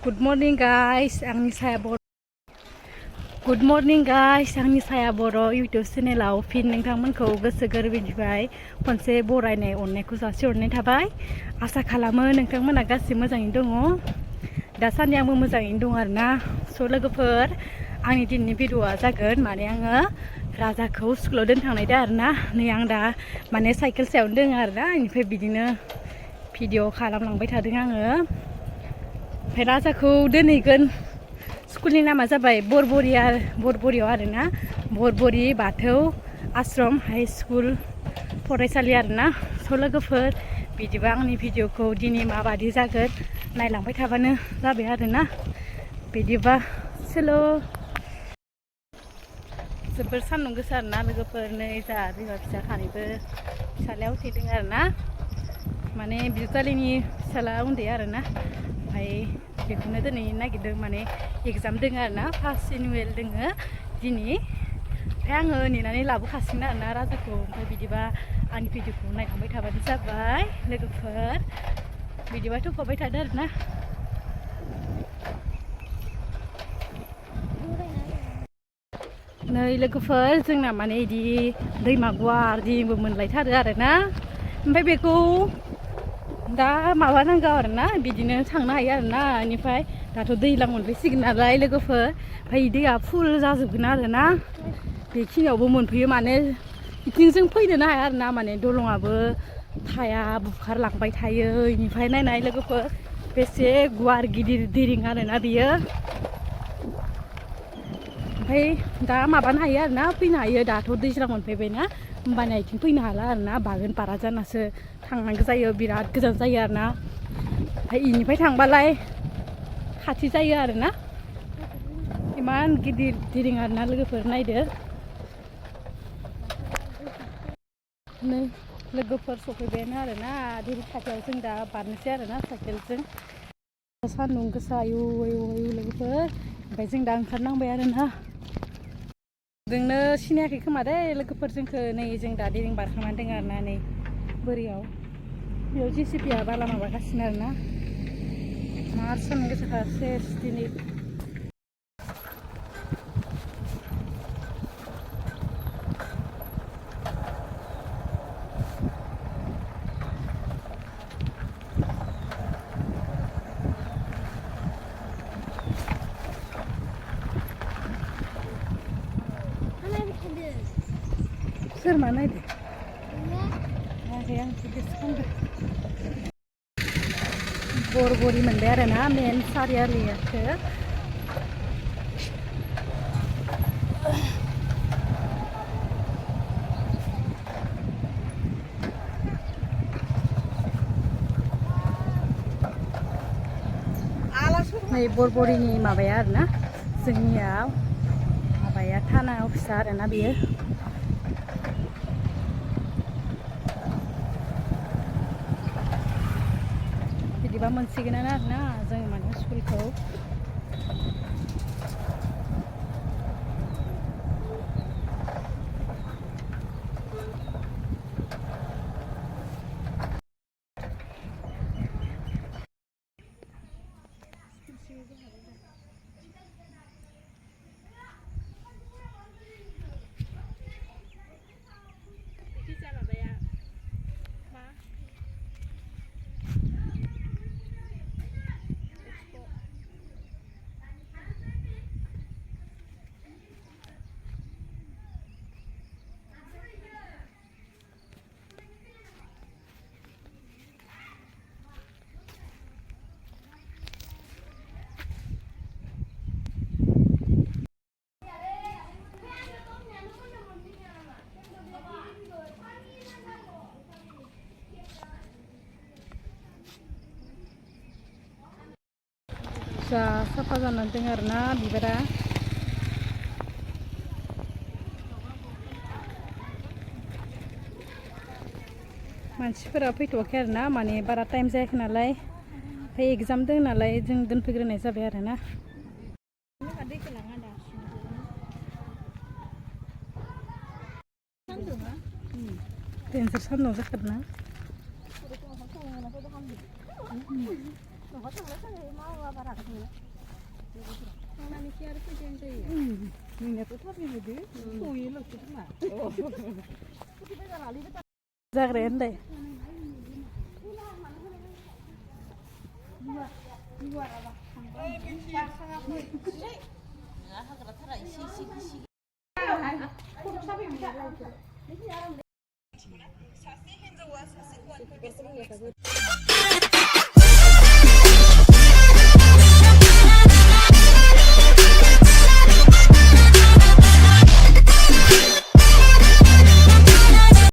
Good morning guys, आंनि साया बर' Good morning guys, आंनि साया बर' YouTube चेनेलाव फिन नोंथांमोनखौ गोसो गोरबोनिफ्राय खनसे बरायनाय अननायखौ जासिहरनाय थाबाय। आसा खालामो नोंथांमोना गासिबो मोजाङैनो दङ। दासान्दि आंबो मोजाङैनो दं आरोना। स' लोगोफोर आंनि दिनैनि भिडिअ'आ जागोन माने आङो राजाखौ स्कुलाव दोनथांनायदो आरोना। नै आं दा माने साइकेल सायावनो दङ आरोना। इनिफ्राय बिदिनो भिडिअ खालामलांबाय थादों आङो। ओमफ्राय राजाखौ दोनहैगोन स्कुलनि नामा जाबाय बरबरियाव आरोना। बरबरि बाथौ आश्रम हाई स्कुल फरायसालि आरोना। स' लोगोफोर बिदिबा आंनि भिडिअखौ दिनै माबादि जागोन नायलांबाय थाबानो जाबाय आरोना। बिदिबा सोल' जोबोर सान्दुं गोसा आरोना लोगोफोर। नै जोंहा बिमा फिसा सानैबो फिसालाया उथैदों आरोना। माने बिजालिनि फिसाला उन्दै आरोना। ओमफ्राय बेखौनो दिनै नागिरदों माने एग्जाम दङ आरोना। फार्स्ट एनुवेल दोङो दिनै। ओमफ्राय आङो नेनानै लाबोखासिगोन आरोना राजाखौ। ओमफ्राय बिदिबा आंनि भिडिअखौ नायलांबाय थाबानो जाबाय लोगोफोर। बिदिबाथ' फबाय थादो आरोना। नै लोगोफोर जोंना माने इदि दैमा गुवार दिबो मोनलायथारो आरोना। ओमफ्राय बेखौ दा माबानांगौ आरोना बिदिनो थांनो हायो आरोना। बेनिफ्राय दाथ' दैज्लां मोनफैसिगोन नालाय लोगोफोर। ओमफ्राय दैया फुल जाजोबगोन आरोना। बेखिनियावबो मोनफैयो माने बिथिं जों फैनोनो हाया आरोना। माने दलङाबो थाया बुखारलांबाय थायो। बेनिफ्राय नायनाय लोगोफोर बेसे गुवार गिदिर दिरिं आरोना बियो। ओमफ्राय दा माबानो हायो आरोना फैनो हायो। दाथ' दैज्लां मोनफैबायना होमबाना बिथिं फैनो हाला आरोना। बागानपारा जानासो थांनांगौ जायो। बिराद गोजान जायो आरोना। ओमफ्राय बेनिफ्राय थांबालाय खाथि जायो आरोना। इमान गिदिर दिरिं आरोना लोगोफोर नायदो। नै लोगोफोर सफैबायानो आरोना। दिरिं खाथियाव जों दा बारनोसै आरोना साइकेलजों। सान्दुं गोसा आयु लोगोफोर। ओमफ्राय जों दा ओंखारनांबाय आरोना। जोंनो सिनायाखै खोमा दे लोगोफोर जोंखौ। नै जों दा दिरिं बारखांनानै दङ आरोना। नै बोरियाव बेयाव जेसिपिया बाला माबागासिनो आरोना। मार सान्दुं गोसाथार सेस दिनै। सोर मा नायदो? नायाखै आं भिडिअसो खालामदों। बरबरि मोनबाय आरोना मेन सारियालिखौ। नै बरबरिनि माबाया आरोना। जोंनियाव माबाया थाना अफिसा आरोना बेयो। बिदिबा मोनसिगोनानो आरोना जों माने स्कुलखौ। जा साफा जानानै दङ आरोना बिबारा। मानसिफोरा फैथ'वाखै आरोना माने बारा टाइम जायाखै नालाय। ओमफ्राय एग्जाम दङ नालाय जों दोनफैग्रोनाय जाबाय आरोना। देन्जार सान्दुं जाखादोंना। न'आव थांलाय थांलाय मावा बारा थांला थांनानैसो आरो फैनाय जायो नोंनियाथ' थाबैबायदो सयो ल'सो खोमा जाग्राया होनलाय हाग्राथारा एसे एसे गिसि सासे हिनजावा सासे हौवानिफ्राय बेसेबां